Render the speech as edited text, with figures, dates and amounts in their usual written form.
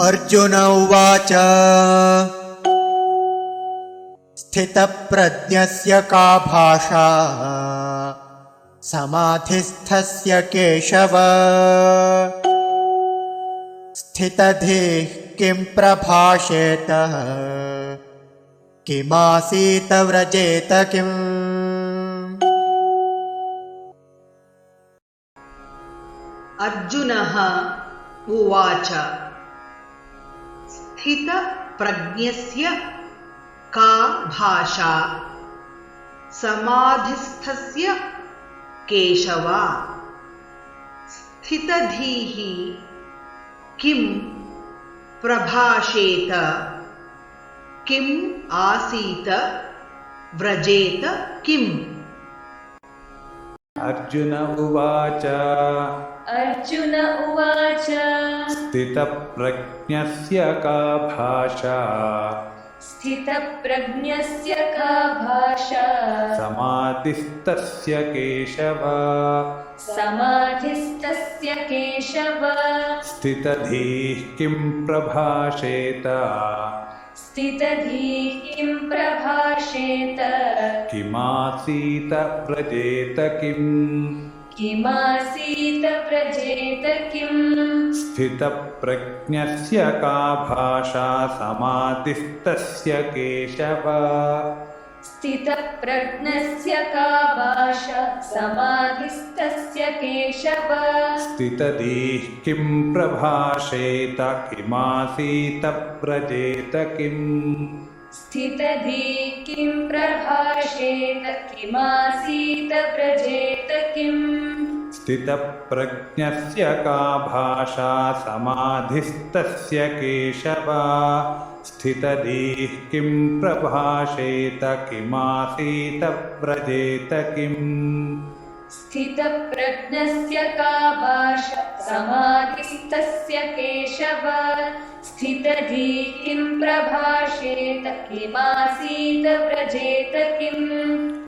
अर्जुन उवाच स्थितप्रज्ञस्य का भाषा समाधिस्थस्य केशव स्थितधीः किं प्रभाषेत किमासीत व्रजेत किम्। अर्जुनः उवाच स्थितप्रज्ञस्य का भाषा समाधिस्थस्य केशव स्थितधीः किं प्रभाषेत किम् आसीत व्रजेत किम्। अर्जुन उवाच स्थितप्रज्ञस्य का भाषा समाधिस्थस्य केशव स्थितधीः किं प्रभाषेत किमासीत व्रजेत किम्। स्थितप्रज्ञस्य का भाषा समाधिस्थस्य केशव स्थितधीः किं प्रभाषेत किमासीत व्रजेत किम्। स्थितप्रज्ञस्य का भाषा समाधिस्थस्य केशव स्थितधीः किं प्रभाषेत किमासीत व्रजेत किम्। स्थितप्रज्ञस्य का भाषा समाधिस्थस्य केशव स्थितधीः किं प्रभाषेत किमासीत व्रजेत किम्।